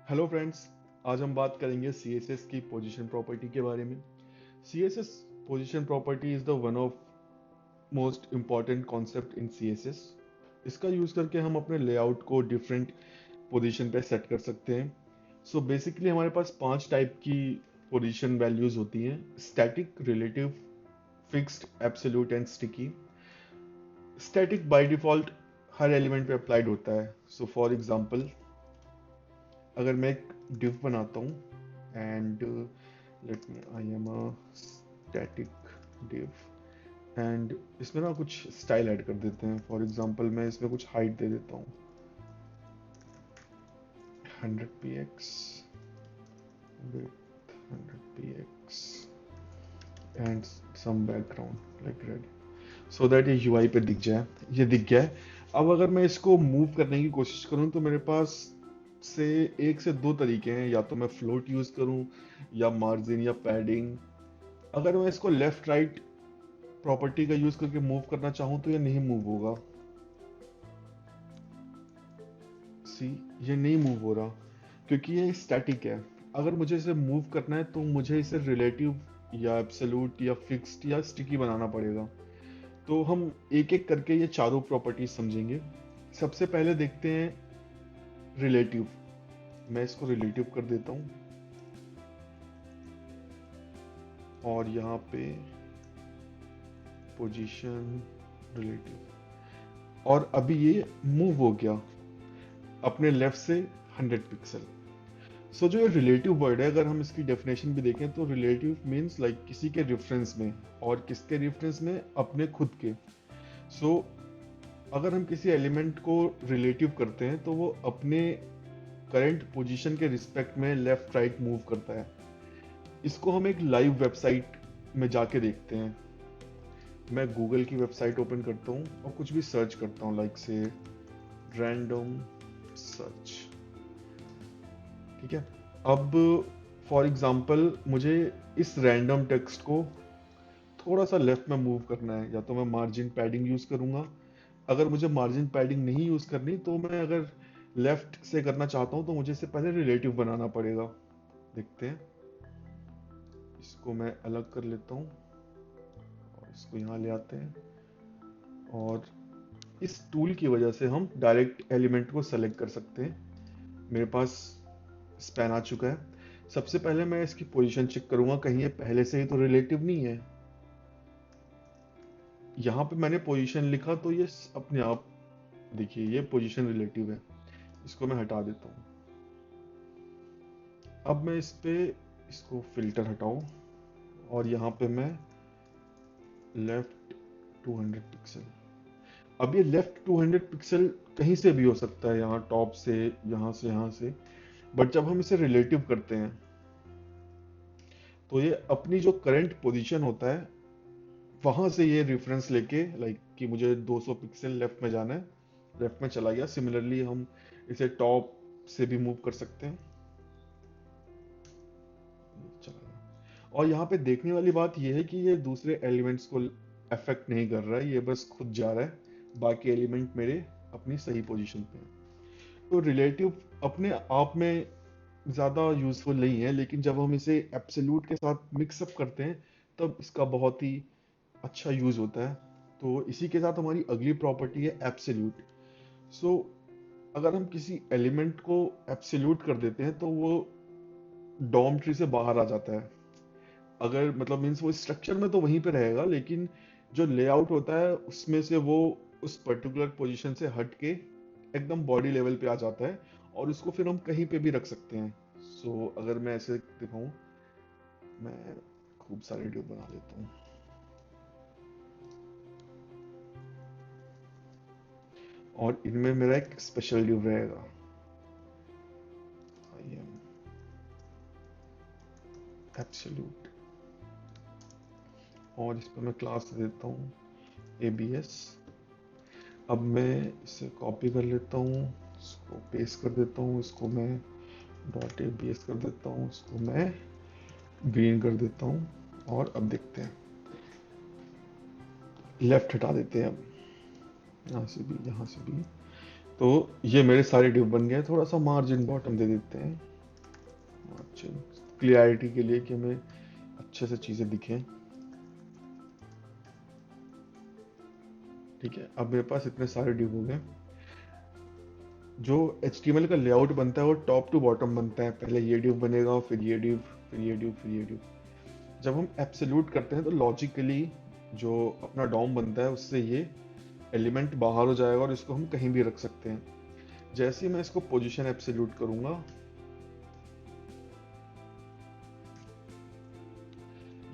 Hello friends. आज हम बात करेंगे CSS की पोजीशन प्रॉपर्टी के बारे में। CSS position property is the one of most important concept in CSS। इसका यूज करके हम अपने लेआउट को डिफरेंट पोजीशन पे सेट कर सकते हैं। सो बेसिकली हमारे पास 5 टाइप की पोजीशन वैल्यूज होती हैं: static, relative, fixed, absolute and sticky. Static by default her element पे अप्लाइड होता है। सो फॉर एग्जांपल, अगर मैं एक div बनाता हूँ and let me I am a static div and इसमें ना कुछ स्टाइल ऐड कर देते हैं। फॉर एग्जांपल मैं इसमें कुछ हाइट दे देता हूँ 100 px width 100 px and some background like red, so that ये यूआई पे दिख जाए। ये दिख गया है। अब अगर मैं इसको मूव करने की कोशिश करूँ तो मेरे पास से एक से दो तरीके हैं, या तो मैं फ्लोट यूज करूं या मार्जिन या पैडिंग। अगर मैं इसको लेफ्ट राइट प्रॉपर्टी का यूज करके मूव करना चाहूं तो ये नहीं मूव होगा। सी, ये नहीं मूव हो रहा क्योंकि ये स्टैटिक है। अगर मुझे इसे मूव करना है तो मुझे इसे रिलेटिव या एब्सोल्यूट या फिक्स्ड या स्टिकी बनाना पड़ेगा। तो हम एक एक करके ये चारों प्रॉपर्टीज समझेंगे। सबसे पहले देखते हैं रिलेटिव। मैं इसको रिलेटिव कर देता हूँ और यहाँ पे पोजीशन रिलेटिव, और अभी ये मूव हो गया अपने लेफ्ट से 100 पिक्सल। सो जो ये रिलेटिव वर्ड है, अगर हम इसकी डेफिनेशन भी देखें तो रिलेटिव मीन्स लाइक किसी के रेफरेंस में, और किसके रेफरेंस में? अपने खुद के। सो अगर हम किसी एलिमेंट को रिलेटिव करते हैं तो वो अपने करंट पोजीशन के रिस्पेक्ट में लेफ्ट राइट मूव करता है। इसको हम एक लाइव वेबसाइट में जाके देखते हैं। मैं गूगल की वेबसाइट ओपन करता हूँ और कुछ भी सर्च करता हूँ, लाइक से रैंडम सर्च। ठीक है। अब फॉर एग्जांपल मुझे इस रैंडम टेक्स्ट को थोड़ा सा लेफ्ट में मूव करना है, या तो मैं मार्जिन पैडिंग यूज करूंगा। अगर मुझे मार्जिन पैडिंग नहीं यूज करनी तो मैं अगर लेफ्ट से करना चाहता हूं तो मुझे इससे पहले रिलेटिव बनाना पड़ेगा। देखते हैं। इसको मैं अलग कर लेता हूँ और इसको यहाँ ले आते हैं, और इस टूल की वजह से हम डायरेक्ट एलिमेंट को सेलेक्ट कर सकते हैं। मेरे पास स्पैन आ चुका है। सबसे पहले मैं इसकी पोजीशन चेक करूंगा, कहीं ये पहले से ही तो रिलेटिव नहीं है। यहाँ पे मैंने पोजीशन लिखा तो ये अपने आप, देखिए ये पोजीशन रिलेटिव है। इसको मैं हटा देता हूँ। अब मैं इस पे इसको फिल्टर हटाऊं और यहाँ पे मैं लेफ्ट 200 पिक्सल। अब ये लेफ्ट 200 पिक्सल कहीं से भी हो सकता है, यहाँ टॉप से, यहाँ से, यहाँ से। बट जब हम इसे रिलेटिव करते हैं तो ये अपनी जो करंट पोजीशन होता है वहां से ये रेफरेंस लेके, लाइक कि मुझे 200 पिक्सल लेफ्ट में जाना है, लेफ्ट में चला गया। सिमिलरली हम इसे टॉप से भी मूव कर सकते हैं, चला गया। और यहाँ पे देखने वाली बात यह है कि ये दूसरे एलिमेंट्स को अफेक्ट नहीं कर रहा है, ये बस खुद जा रहा है। बाकी एलिमेंट मेरे अपनी सही पोजीशन पे हैं। तो रिलेटिव अपने आप में ज़्यादा यूजफुल नहीं है, लेकिन जब हम इसे एब्सोल्यूट के साथ मिक्सअप करते हैं तब इसका बहुत ही अच्छा यूज होता है। तो इसी के साथ हमारी अगली प्रॉपर्टी है एब्सोल्यूट। सो अगर हम किसी एलिमेंट को एब्सोल्यूट कर देते हैं तो वो डॉम ट्री से बाहर आ जाता है। अगर मतलब मीन्स वो स्ट्रक्चर में तो वहीं पे रहेगा, लेकिन जो लेआउट होता है उसमें से वो उस पर्टिकुलर पोजीशन से हट के एकदम बॉडी लेवल पे आ जाता है, और उसको फिर हम कहीं पे भी रख सकते हैं। सो अगर मैं ऐसे दिखाऊं, मैं खूब सारे वीडियो बना लेता हूँ और इनमें मेरा एक स्पेशल डिव रहेगा। आई एम एब्सोल्यूट, और इस पर मैं क्लास दे देता हूँ ABS। अब मैं इसे कॉपी कर लेता हूँ, इसको पेस्ट कर देता हूँ, इसको मैं डॉट ABS कर देता हूँ, इसको मैं ग्रीन कर देता हूँ। और अब देखते हैं, लेफ्ट हटा देते हैं। अब यहाँ से भी, यहाँ से भी। तो ये मेरे सारे डिव बन गए। थोड़ा सा मार्जिन बॉटम दे देते हैं, क्लियरिटी के लिए कि हमें अच्छे से चीज़ें दिखें। ठीक है, अब मेरे पास इतने सारे डिव हो गए। जो HTML का लेआउट बनता है वो टॉप टू बॉटम बनता है, पहले ये डिव बनेगा, फिर ये डिव, फिर ये डिव, फिर ये डिव। जब हम एब्सोल्यूट करते हैं तो लॉजिकली जो अपना डॉम बनता है उससे ये एलिमेंट बाहर हो जाएगा और इसको हम कहीं भी रख सकते हैं। जैसे ही मैं इसको पोजीशन एब्सोल्यूट करूंगा,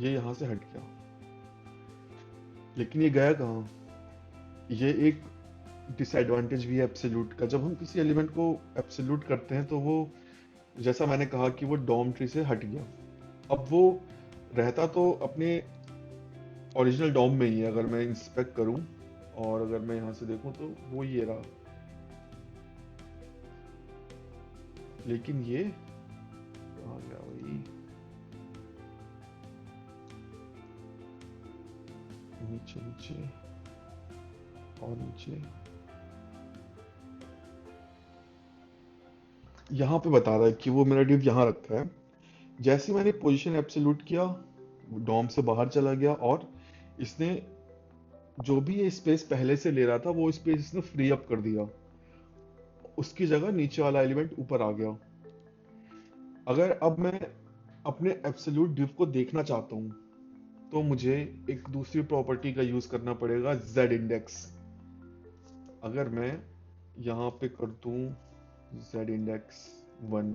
ये यहां से हट गया, लेकिन ये गया कहाँ? ये एक डिसएडवांटेज भी है एब्सोल्यूट का। जब हम किसी एलिमेंट को एब्सोल्यूट करते हैं तो वो, जैसा मैंने कहा कि वो डॉम ट्री से हट गया। अब वो रहता तो अपने ओरिजिनल डॉम में ही है। अगर मैं इंस्पेक्ट करूं और अगर मैं यहां से देखूं तो वो ये रहा, लेकिन ये कहाँ गया वही? नीचे नीचे और नीचे, यहाँ पे बता रहा है कि वो मेरा डिव यहाँ रखा है। जैसे मैंने पोजीशन एब्सोल्यूट किया, डॉम से बाहर चला गया और इसने जो भी ये स्पेस पहले से ले रहा था वो स्पेस इसने फ्री अप कर दिया। उसकी जगह नीचे वाला एलिमेंट ऊपर आ गया। अगर अब मैं अपने एब्सोल्यूट डिव को देखना चाहता हूँ तो मुझे एक दूसरी प्रॉपर्टी का यूज करना पड़ेगा, z इंडेक्स। अगर मैं यहाँ पे कर दूं z इंडेक्स 1,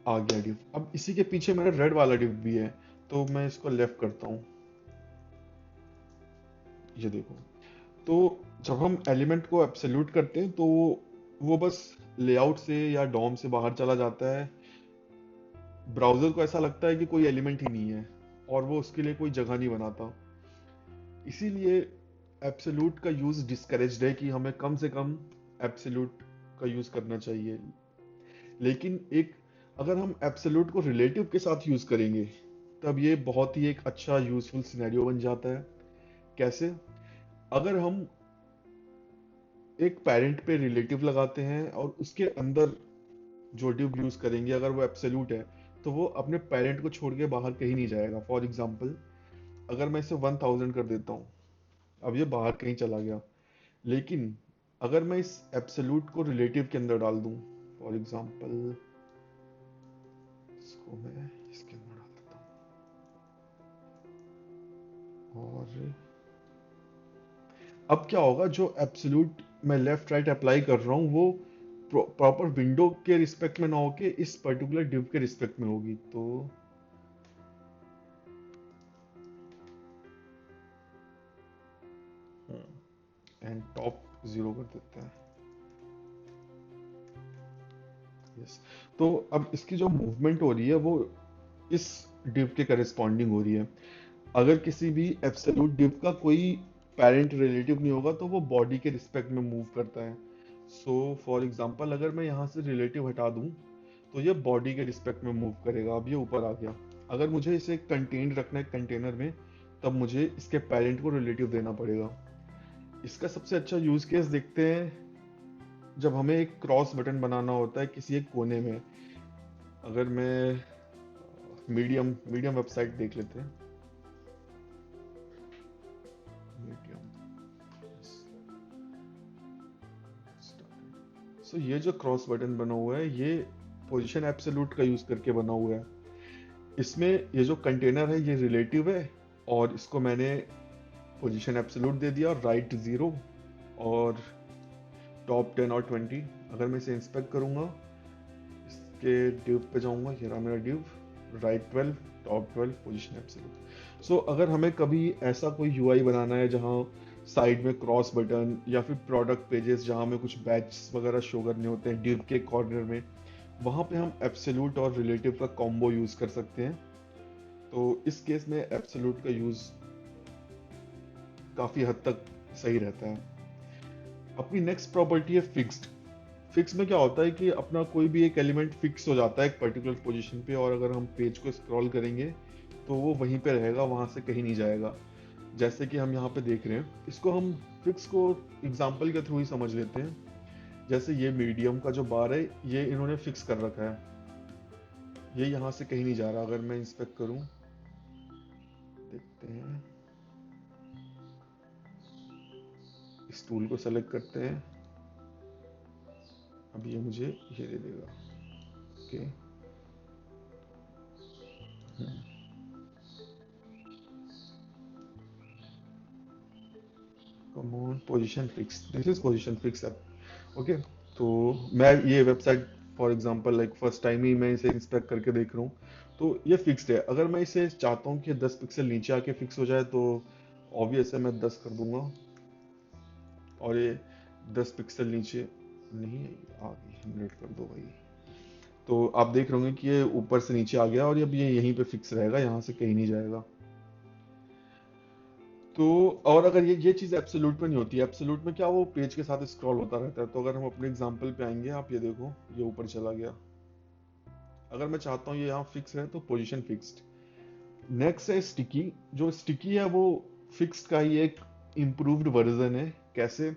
आ गया डिव। अब इसी के पीछे मेरा रेड वाला डिव भी है, तो मैं इसको लेफ्ट करता हूँ, ये देखो। तो जब हम एलिमेंट को एब्सोल्यूट करते हैं तो वो बस लेआउट से या डॉम से बाहर चला जाता है। ब्राउजर को ऐसा लगता है कि कोई एलिमेंट ही नहीं है और वो उसके लिए कोई जगह नहीं बनाता। इसीलिए एब्सोल्यूट का यूज डिस्करेज्ड है कि हमें कम से कम एब्सोल्यूट का यूज करना चाहिए। लेकिन एक, अगर हम एब्सोल्यूट को रिलेटिव के साथ यूज करेंगे तब ये बहुत ही एक अच्छा यूजफुल सिनेरियो बन जाता है। कैसे? अगर हम एक पेरेंट पे रिलेटिव लगाते हैं और उसके अंदर जो डिव यूज करेंगे अगर वो एब्सोल्यूट है तो वो अपने पेरेंट को छोड़ के बाहर कहीं नहीं जाएगा। फॉर एग्जाम्पल, अगर मैं इसे 1000 कर देता हूँ, अब ये बाहर कहीं चला गया। लेकिन अगर मैं इस एब्सोल्यूट को रिलेटिव के अंदर डाल दूं, फॉर एग्जाम्पल इसको मैं इसके अंदर डाल देता हूँ, और अब क्या होगा, जो एब्सोल्यूट मैं लेफ्ट राइट अप्लाई कर रहा हूँ वो प्रॉपर विंडो के रिस्पेक्ट में ना होके इस पर्टिकुलर डिव के रिस्पेक्ट में होगी। तो एंड टॉप 0 कर देते हैं। यस। तो अब इसकी जो मूवमेंट हो रही है वो इस डिव के करस्पॉन्डिंग हो रही है। अगर किसी भी एब्सोल्यूट डिव का कोई पेरेंट रिलेटिव नहीं होगा तो वो बॉडी के रिस्पेक्ट में मूव करता है। सो फॉर एग्जांपल, अगर मैं यहाँ से रिलेटिव हटा दूं तो ये बॉडी के रिस्पेक्ट में मूव करेगा। अब ये ऊपर आ गया। अगर मुझे इसे कंटेन्ड रखना है कंटेनर में तब मुझे इसके पेरेंट को रिलेटिव देना पड़ेगा। इसका सबसे अच्छा यूज केस देखते हैं जब हमें एक क्रॉस बटन बनाना होता है किसी एक कोने में। अगर मैं मीडियम मीडियम वेबसाइट देख लेते हैं, मीडियम। सो ये जो क्रॉस बटन बना हुआ है ये पोजीशन एब्सोल्यूट का यूज करके बना हुआ है। इसमें ये जो कंटेनर है ये रिलेटिव है और इसको मैंने पोजीशन एब्सोल्यूट दे दिया, राइट 0 और टॉप 10 और 20। अगर मैं इसे इंस्पेक्ट करूंगा, इसके डिव पे जाऊंगा, ये रहा मेरा div, right 12 top 12 position absolute. So अगर हमें कभी ऐसा कोई यूआई बनाना है जहां साइड में क्रॉस बटन या फिर प्रोडक्ट पेजेस जहां में कुछ बैच वगैरह शो करने होते हैं डिव के कॉर्नर में, वहां पे हम एब्सोल्यूट और रिलेटिव का कॉम्बो यूज कर सकते हैं। तो इस केस में एब्सोल्यूट का यूज काफी हद तक सही रहता है। अपनी नेक्स्ट प्रॉपर्टी है फिक्स्ड। फिक्स में क्या होता है कि अपना कोई भी एक एलिमेंट फिक्स हो जाता है एक पर्टिकुलर पोजीशन पे और अगर हम पेज को स्क्रॉल करेंगे तो वो वहीं पे रहेगा, वहां से कहीं नहीं जाएगा। जैसे कि हम यहाँ पे देख रहे हैं, इसको हम फिक्स को एग्जाम्पल के थ्रू ही समझ लेते हैं। जैसे ये मीडियम का जो बार है ये इन्होंने फिक्स कर रखा है, ये यहाँ से कहीं नहीं जा रहा। अगर मैं इंस्पेक्ट करूं, देखते हैं, इस टूल को सेलेक्ट करते हैं, अब ये मुझे ये दे देगा। Okay, come on, position fix, this is position fix अब। ओके, तो मैं ये website for example like first time ही मैं इसे इंस्पेक्ट करके देख रहा हूँ, तो ये फिक्स्ड है। अगर मैं इसे चाहता हूँ कि 10 पिक्सल नीचे आके फिक्स हो जाए तो ऑब्वियस है मैं 10 कर दूंगा, और ये 10 पिक्सल नीचे नहीं है, आ गई, 100 कर दो भाई। तो आप देख रहे होंगे कि ये ऊपर से नीचे आ गया और अब ये यहीं पे फिक्स रहेगा, यहाँ से कहीं नहीं जाएगा। तो और अगर ये चीज़ एब्सोल्यूट में नहीं होती, एब्सोल्यूट में क्या वो पेज के साथ स्क्रॉल होता रहता है। तो अगर हम अपने एग्जांपल पे आएंगे, आप ये देखो ये ऊपर चला गया। अगर मैं चाहता हूँ ये यहाँ फिक्स है तो पोजीशन फिक्स्ड। नेक्स्ट है स्टिकी। जो स्टिकी है वो फिक्स्ड का ही एक इम्प्रूव्ड वर्जन है। कैसे?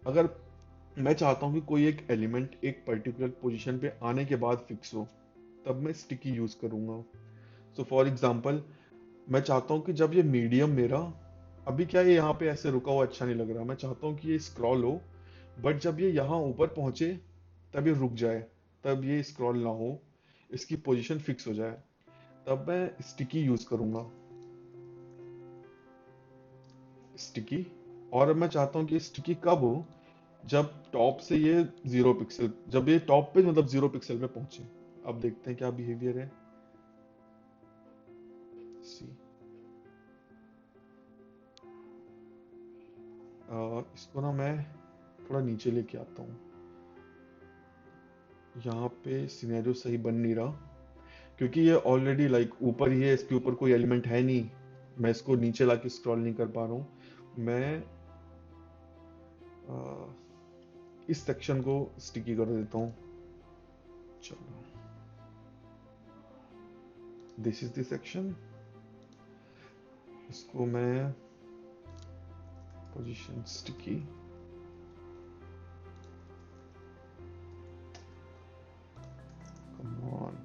अगर मैं चाहता हूँ कि कोई एक एलिमेंट एक पर्टिकुलर पोजीशन पे आने के बाद फिक्स हो, तब मैं स्टिकी यूज करूंगा। सो फॉर एग्जांपल, मैं चाहता हूँ कि जब ये मीडियम मेरा, अभी क्या ये यहाँ पे ऐसे रुका हुआ अच्छा नहीं लग रहा, मैं चाहता हूँ कि ये स्क्रॉल हो, बट जब ये यहाँ ऊपर पहुंचे तब ये रुक जाए, तब ये स्क्रॉल ना हो, इसकी पोजीशन फिक्स हो जाए, तब मैं स्टिकी यूज करूंगा, स्टिकी। और मैं चाहता हूँ कि स्टिकी कब हो, जब टॉप से ये 0 पिक्सल, जब ये टॉप पे मतलब 0 पिक्सल पे पहुंचे। अब देखते हैं क्या बिहेवियर है। सी, इसको ना मैं थोड़ा नीचे लेके आता हूँ, यहाँ पे सिनेरियो सही बन नहीं रहा, क्योंकि ये ऑलरेडी लाइक ऊपर ही है, इसके ऊपर कोई एलिमेंट है नहीं, मैं इसको नीचे लाके स्क्रॉल नहीं कर पा रहा हूँ। मैं अ, इस सेक्शन को स्टिकी कर देता हूँ। चलो, दिस इज द सेक्शन, इसको मैं पोजीशन स्टिकी, कम ऑन।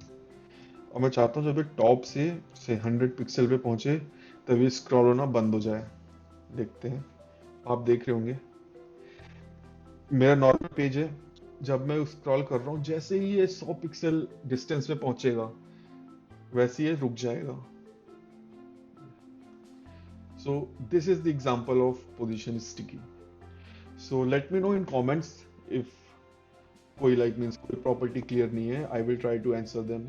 और मैं चाहता हूँ जब ये टॉप से 100 पिक्सल पे पहुंचे तब ये स्क्रॉल होना बंद हो जाए। देखते हैं, आप देख रहे होंगे मेरा नॉर्मल पेज है, जब मैं स्क्रॉल कर रहा हूँ जैसे ही ये 100 पिक्सल डिस्टेंस पे पहुंचेगा वैसे ये रुक जाएगा। So this is the example of position sticky. So let me know in comments if कोई लाइक मींस कोई प्रॉपर्टी क्लियर नहीं है, I will try to answer them.